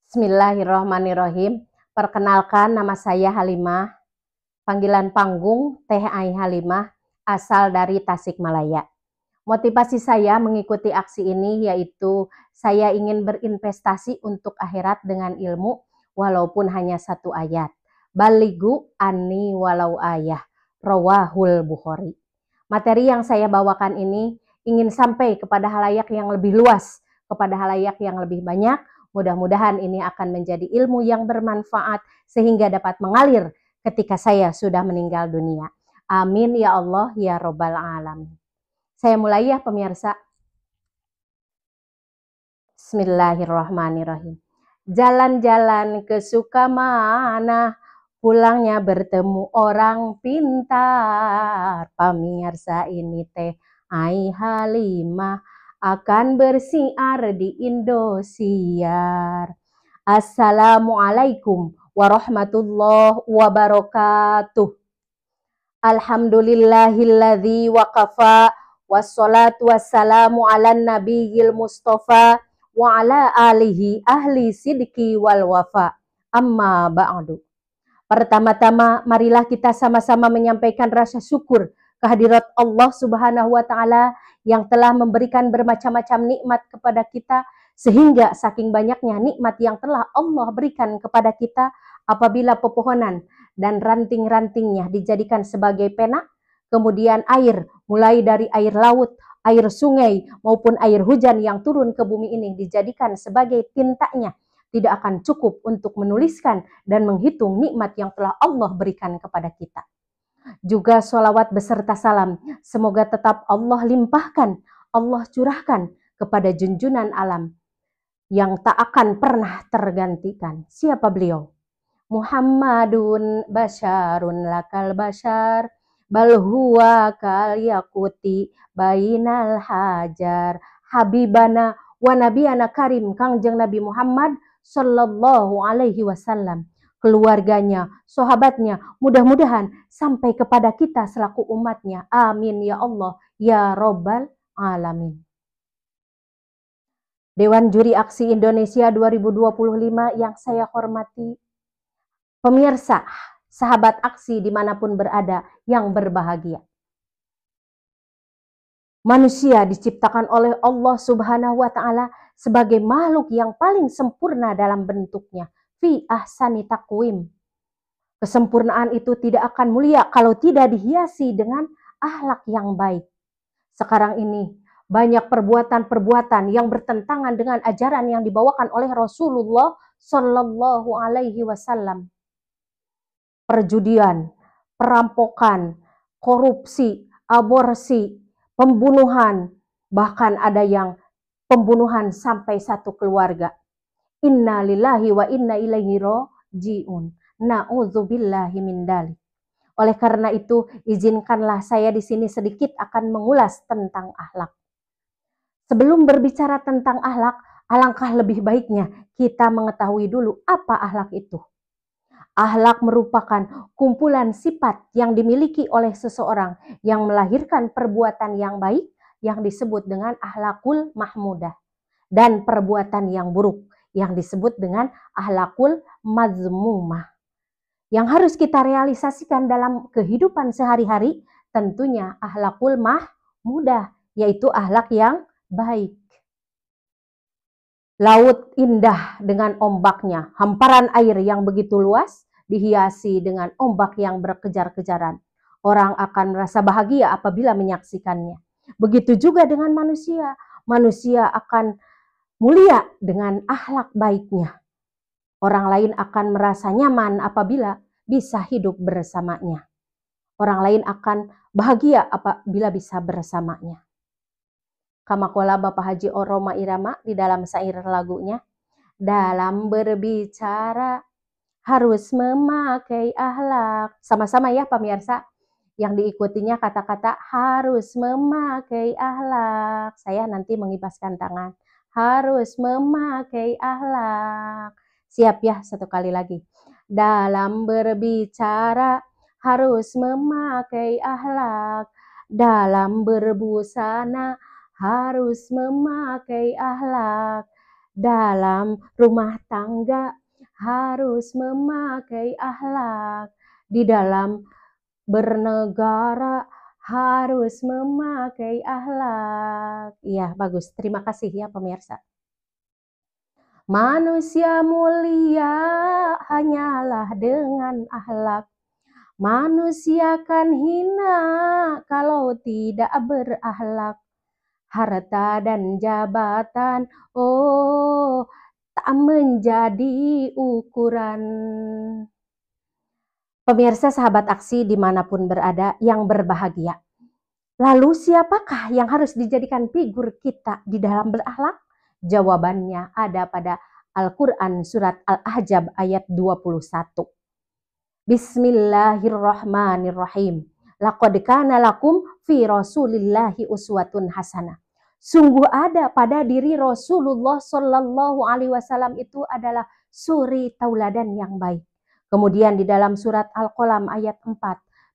Bismillahirrahmanirrahim. Perkenalkan, nama saya Halimah. Panggilan panggung Teh Ai Halimah, asal dari Tasikmalaya. Motivasi saya mengikuti aksi ini yaitu saya ingin berinvestasi untuk akhirat dengan ilmu walaupun hanya satu ayat. Baligu anni walau ayah. Rawahul Bukhari. Materi yang saya bawakan ini ingin sampai kepada halayak yang lebih luas, kepada halayak yang lebih banyak. Mudah-mudahan ini akan menjadi ilmu yang bermanfaat sehingga dapat mengalir ketika saya sudah meninggal dunia. Amin ya Allah ya Robbal Alamin. Saya mulai ya pemirsa. Bismillahirrahmanirrahim. Jalan-jalan ke Sukamana, pulangnya bertemu orang pintar. Pemirsa ini Teh Ai Halimah akan bersiar di Indosiar. Assalamualaikum warahmatullahi wabarakatuh. Alhamdulillahilladzi waqafa wassalatu wassalamu ala nabiyil mustafa wa ala alihi ahli sidqi wal wafa. Amma ba'du. Pertama-tama marilah kita sama-sama menyampaikan rasa syukur kehadirat Allah Subhanahu wa taala yang telah memberikan bermacam-macam nikmat kepada kita, sehingga saking banyaknya nikmat yang telah Allah berikan kepada kita, apabila pepohonan dan ranting-rantingnya dijadikan sebagai pena, kemudian air, mulai dari air laut, air sungai maupun air hujan yang turun ke bumi ini dijadikan sebagai tintanya, tidak akan cukup untuk menuliskan dan menghitung nikmat yang telah Allah berikan kepada kita. Juga sholawat beserta salam, semoga tetap Allah limpahkan, Allah curahkan kepada junjunan alam yang tak akan pernah tergantikan. Siapa beliau? Muhammadun basyarun lakal basyar, bal huwa kal yakuti bainal hajar. Habibana wa nabiyana karim, Kangjeng Nabi Muhammad sallallahu alaihi wasallam, keluarganya, sahabatnya, mudah-mudahan sampai kepada kita selaku umatnya. Amin ya Allah ya Robbal Alamin. Dewan Juri Aksi Indonesia 2025 yang saya hormati, pemirsa, sahabat aksi dimanapun berada yang berbahagia. Manusia diciptakan oleh Allah Subhanahu wa taala sebagai makhluk yang paling sempurna dalam bentuknya. Fi ahsani taqwim. Kesempurnaan itu tidak akan mulia kalau tidak dihiasi dengan akhlak yang baik. Sekarang ini banyak perbuatan-perbuatan yang bertentangan dengan ajaran yang dibawakan oleh Rasulullah Shallallahu Alaihi Wasallam. Perjudian, perampokan, korupsi, aborsi, pembunuhan, bahkan ada yang pembunuhan sampai satu keluarga. Inna lillahi wa inna ilaihi raji'un. Na'udzubillahi min dzalik. Oleh karena itu, izinkanlah saya di sini sedikit akan mengulas tentang akhlak. Sebelum berbicara tentang akhlak, alangkah lebih baiknya kita mengetahui dulu apa akhlak itu. Akhlak merupakan kumpulan sifat yang dimiliki oleh seseorang yang melahirkan perbuatan yang baik yang disebut dengan akhlakul mahmudah, dan perbuatan yang buruk yang disebut dengan akhlakul mazmumah. Yang harus kita realisasikan dalam kehidupan sehari-hari tentunya akhlakul mahmudah, yaitu akhlak yang baik. Laut indah dengan ombaknya, hamparan air yang begitu luas dihiasi dengan ombak yang berkejar-kejaran. Orang akan merasa bahagia apabila menyaksikannya. Begitu juga dengan manusia. Manusia akan mulia dengan akhlak baiknya. Orang lain akan merasa nyaman apabila bisa hidup bersamanya. Orang lain akan bahagia apabila bisa bersamanya. Kamakola Bapak Haji Roma Irama di dalam syair lagunya, dalam berbicara harus memakai akhlak. Sama-sama ya pemirsa, yang diikutinya kata-kata harus memakai akhlak. Saya nanti mengibaskan tangan. Harus memakai akhlak. Siap ya, satu kali lagi. Dalam berbicara harus memakai akhlak. Dalam berbusana harus memakai akhlak. dalam rumah tangga harus memakai akhlak, di dalam bernegara harus memakai akhlak. Iya, bagus. Terima kasih ya pemirsa. Manusia mulia hanyalah dengan akhlak. Manusia kan hina kalau tidak berakhlak. Harta dan jabatan, oh, tak menjadi ukuran. Pemirsa sahabat aksi dimanapun berada yang berbahagia. Lalu siapakah yang harus dijadikan figur kita di dalam berakhlak? Jawabannya ada pada Al-Quran surat Al-Ahzab ayat 21. Bismillahirrahmanirrahim. Laqad kana lakum fi rasulillahi uswatun hasanah. Sungguh ada pada diri Rasulullah Shallallahu Alaihi Wasallam itu adalah suri tauladan yang baik. Kemudian di dalam surat Al-Qalam ayat 4.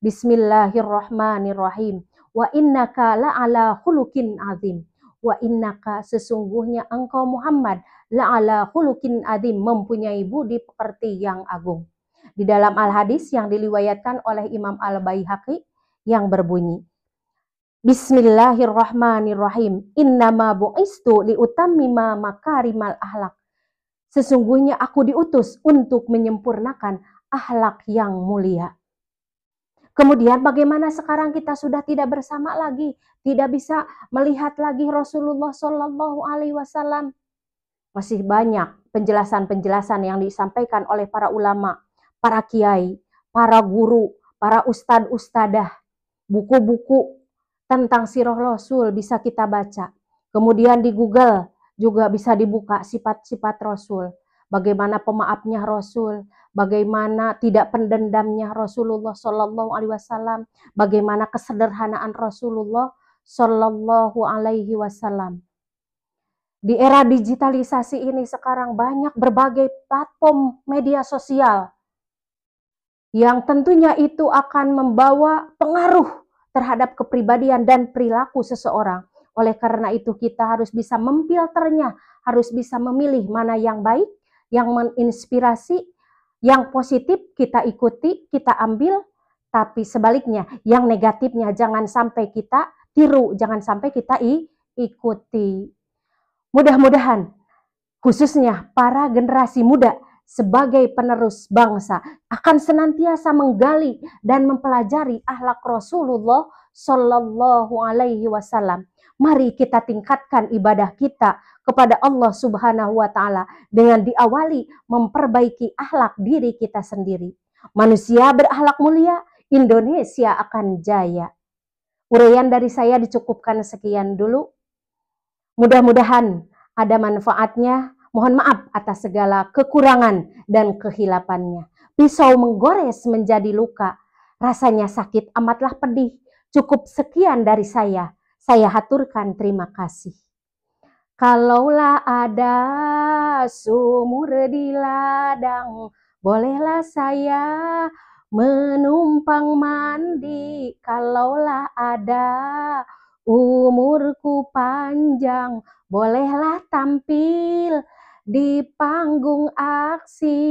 Bismillahirrahmanirrahim. Wa innaka la'ala khuluqin azim. Wa innaka sesungguhnya engkau Muhammad la'ala khuluqin azim, mempunyai budi pekerti yang agung. Di dalam Al-Hadis yang diriwayatkan oleh Imam Al-Baihaqi yang berbunyi, Bismillahirrahmanirrahim. Innama bu'istu liutammima makarimal akhlak. Sesungguhnya aku diutus untuk menyempurnakan akhlak yang mulia. Kemudian bagaimana sekarang kita sudah tidak bersama lagi, tidak bisa melihat lagi Rasulullah Shallallahu Alaihi Wasallam. Masih banyak penjelasan-penjelasan yang disampaikan oleh para ulama, para kiai, para guru, para ustad-ustadah, buku-buku tentang sirah Rasul bisa kita baca. Kemudian di Google juga bisa dibuka sifat-sifat Rasul. Bagaimana pemaafnya Rasul, bagaimana tidak pendendamnya Rasulullah Shallallahu Alaihi Wasallam, bagaimana kesederhanaan Rasulullah Shallallahu Alaihi Wasallam. Di era digitalisasi ini sekarang banyak berbagai platform media sosial yang tentunya itu akan membawa pengaruh terhadap kepribadian dan perilaku seseorang. Oleh karena itu kita harus bisa memfilternya, harus bisa memilih mana yang baik, yang menginspirasi, yang positif kita ikuti, kita ambil, tapi sebaliknya yang negatifnya jangan sampai kita tiru, jangan sampai kita ikuti. Mudah-mudahan khususnya para generasi muda sebagai penerus bangsa akan senantiasa menggali dan mempelajari akhlak Rasulullah Shallallahu Alaihi Wasallam. Mari kita tingkatkan ibadah kita kepada Allah Subhanahu Wa Taala dengan diawali memperbaiki akhlak diri kita sendiri. Manusia berakhlak mulia, Indonesia akan jaya. Uraian dari saya dicukupkan sekian dulu. Mudah-mudahan ada manfaatnya. Mohon maaf atas segala kekurangan dan kehilapannya. Pisau menggores menjadi luka. Rasanya sakit amatlah pedih. Cukup sekian dari saya. Saya haturkan terima kasih. Kalaulah ada sumur di ladang, bolehlah saya menumpang mandi. Kalaulah ada umurku panjang, bolehlah tampil di panggung aksi.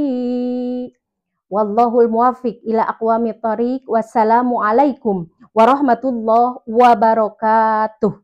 Wallahul muwaffiq ila aqwamit thoriq. Wassalamualaikum warahmatullahi wabarakatuh.